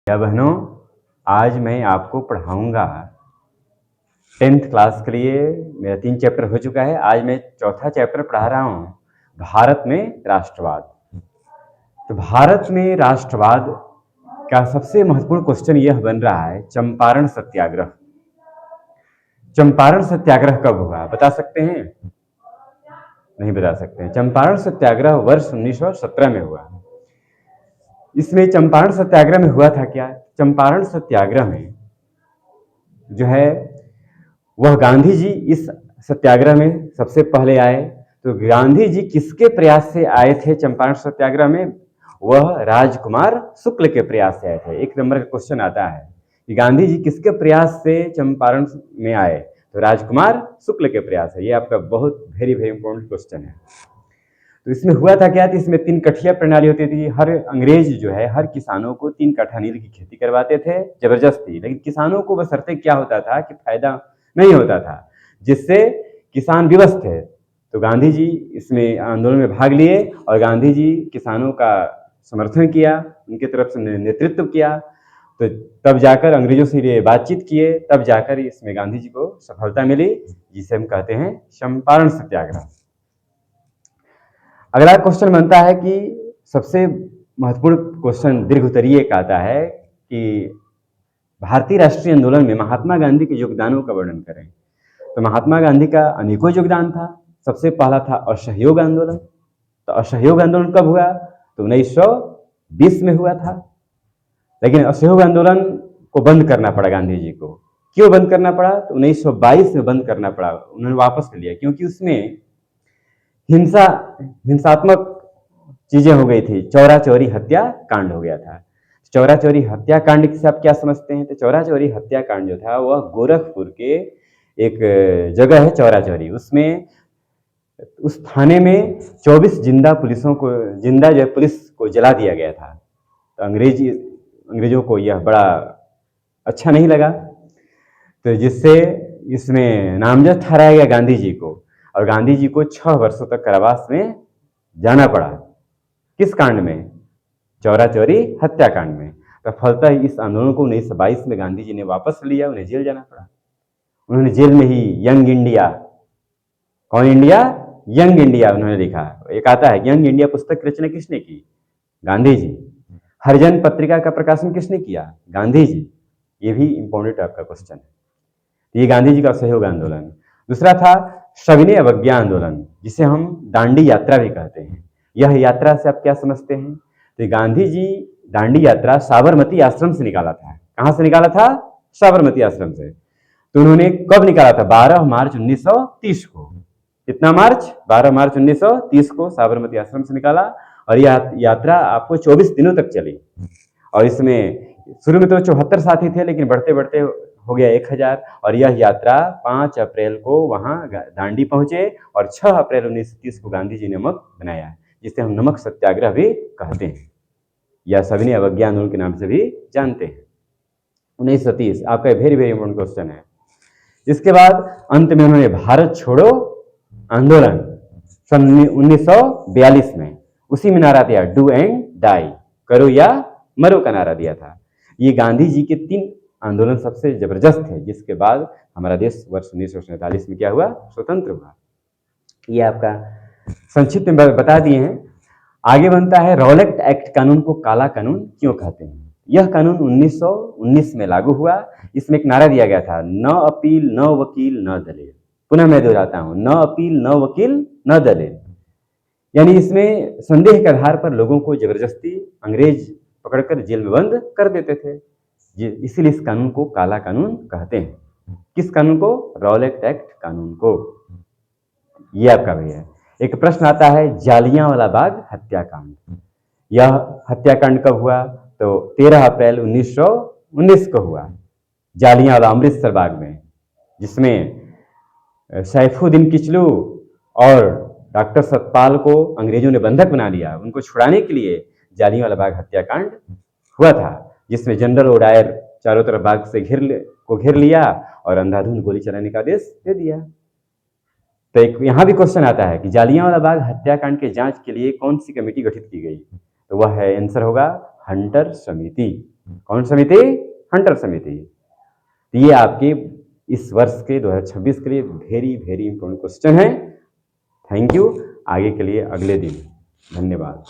या बहनों, आज मैं आपको पढ़ाऊंगा 10th क्लास के लिए। मेरा 3 चैप्टर हो चुका है। आज मैं चौथा चैप्टर पढ़ा रहा हूँ, भारत में राष्ट्रवाद। तो भारत में राष्ट्रवाद का सबसे महत्वपूर्ण क्वेश्चन यह बन रहा है, चंपारण सत्याग्रह। चंपारण सत्याग्रह कब हुआ, बता सकते हैं? नहीं बता सकते हैं। चंपारण सत्याग्रह वर्ष 1917 में हुआ। इसमें चंपारण सत्याग्रह में हुआ था क्या? चंपारण सत्याग्रह में जो है वह गांधी जी इस सत्याग्रह में सबसे पहले आए। तो गांधी जी किसके प्रयास से आए थे चंपारण सत्याग्रह में? वह राजकुमार शुक्ल के प्रयास से आए थे। 1 नंबर का क्वेश्चन आता है कि गांधी जी किसके प्रयास से चंपारण में आए? तो राजकुमार शुक्ल के प्रयास है। ये आपका बहुत वेरी इंपॉर्टेंट क्वेश्चन है। तो इसमें हुआ था क्या? इसमें 3 कठिया प्रणाली होती थी। हर अंग्रेज जो है हर किसानों को 3 कट्ठा नील की खेती करवाते थे जबरदस्ती, लेकिन किसानों को बशर्ते क्या होता था कि फायदा नहीं होता था, जिससे किसान विवश थे। तो गांधी जी इसमें आंदोलन में भाग लिए और गांधी जी किसानों का समर्थन किया, उनके तरफ से नेतृत्व किया। तो तब जाकर अंग्रेजों से ये बातचीत किए, तब जाकर इसमें गांधी जी को सफलता मिली, जिसे हम कहते हैं चंपारण सत्याग्रह। अगला क्वेश्चन बनता है कि सबसे महत्वपूर्ण क्वेश्चन दीर्घोत्तरीय का आता है कि भारतीय राष्ट्रीय आंदोलन में महात्मा गांधी के योगदानों का वर्णन करें। तो महात्मा गांधी का अनेकों योगदान था। सबसे पहला था असहयोग आंदोलन। तो असहयोग आंदोलन कब हुआ? तो 1920 में हुआ था। लेकिन असहयोग आंदोलन को बंद करना पड़ा गांधी जी को। क्यों बंद करना पड़ा? तो 1922 में बंद करना पड़ा। उन्होंने वापस ले लिया क्योंकि उसमें हिंसात्मक चीजें हो गई थी। चौरा चौरी हत्या कांड हो गया था। चौरा चौरी हत्याकांड से आप क्या समझते हैं? तो चौरा चौरी हत्याकांड जो था वह गोरखपुर के एक जगह है चौरा चौरी। उसमें उस थाने में 24 जिंदा जो पुलिस को जला दिया गया था। तो अंग्रेजों को यह बड़ा अच्छा नहीं लगा, तो जिससे इसमें नामजद ठहराया गया गांधी जी को, और गांधी जी को 6 वर्षों तक कारावास में जाना पड़ा। किस कांड में? चौरा चौरी हत्याकांड में। तो फलतः इस आंदोलन को 1922 में गांधी जी ने वापस लिया, उन्हें जेल जाना पड़ा। उन्होंने जेल में ही यंग इंडिया, कौन इंडिया? यंग इंडिया उन्होंने लिखा। एक आता है यंग इंडिया पुस्तक की रचना किसने की? गांधी जी। हरिजन पत्रिका का प्रकाशन किसने किया? गांधी जी। ये भी इंपॉर्टेंट आपका क्वेश्चन है। ये गांधी जी का सहयोग आंदोलन। दूसरा था सविनय अवज्ञा आंदोलन, जिसे हम दांडी यात्रा भी कहते हैं। यह यात्रा से आप क्या समझते हैं? तो गांधी जी दांडी यात्रा साबरमती आश्रम से निकाला था। कहां से निकाला था? साबरमती आश्रम से। तो उन्होंने कब निकाला था? 12 मार्च 1930 को। कितना मार्च? 12 मार्च 1930 को साबरमती आश्रम से निकाला। और यह यात्रा आपको 24 दिनों तक चली। और इसमें शुरू में तो 74 साथी थे, लेकिन बढ़ते बढ़ते हो गया 1000। और यह यात्रा 5 अप्रैल को वहां दांडी पहुंचे और 6 अप्रैल 1930 को गांधी जी ने नमक बनाया, जिसे हम नमक सत्याग्रह भी कहते हैं या सविनय अवज्ञा आंदोलन के नाम से भी जानते हैं। 1930 आपका वेरी इंपॉर्टेंट क्वेश्चन है। इसके बाद अंत में उन्होंने भारत छोड़ो आंदोलन सन 1942 में, उसी में नारा दिया डू एंड डाई, करो या मरो का नारा दिया था। ये गांधी जी के 3 आंदोलन सबसे जबरदस्त है, जिसके बाद हमारा देश वर्ष 1947 में क्या हुआ? स्वतंत्र हुआ। ये आपका संक्षिप्त में बता दिए हैं। आगे बनता है रॉलेट एक्ट कानून को काला कानून क्यों कहते हैं? यह कानून 1919 में लागू हुआ। इसमें एक नारा दिया गया था, न अपील न वकील न दलील। पुनः मैं दोहराता हूं, न अपील न वकील न दलील। यानी इसमें संदेह के आधार पर लोगों को जबरदस्ती अंग्रेज पकड़कर जेल में बंद कर देते थे। इसीलिए इस कानून को काला कानून कहते हैं। किस कानून को? रॉलेट एक्ट कानून को। ये आपका भैया एक प्रश्न आता है, जालियांवाला बाग हत्याकांड। यह हत्याकांड कब हुआ? तो 13 अप्रैल 1919 को हुआ, जालियांवाला अमृतसर बाग में, जिसमें सैफुद्दीन किचलू और डॉक्टर सतपाल को अंग्रेजों ने बंधक बना लिया। उनको छुड़ाने के लिए जालियांवाला बाग हत्याकांड हुआ था, जिसमें जनरल ओडायर चारों तरफ बाग से घेर लिया और अंधाधुंध गोली चलाने का आदेश दे दिया। तो एक यहाँ भी क्वेश्चन आता है कि जालियांवाला बाग हत्याकांड के जांच के लिए कौन सी कमेटी गठित की गई? तो वह है, आंसर होगा हंटर समिति। कौन समिति? हंटर समिति। तो ये आपके इस वर्ष के 2026 के लिए वेरी वेरी इंपॉर्टेंट क्वेश्चन है। Thank you. आगे के लिए अगले दिन। धन्यवाद।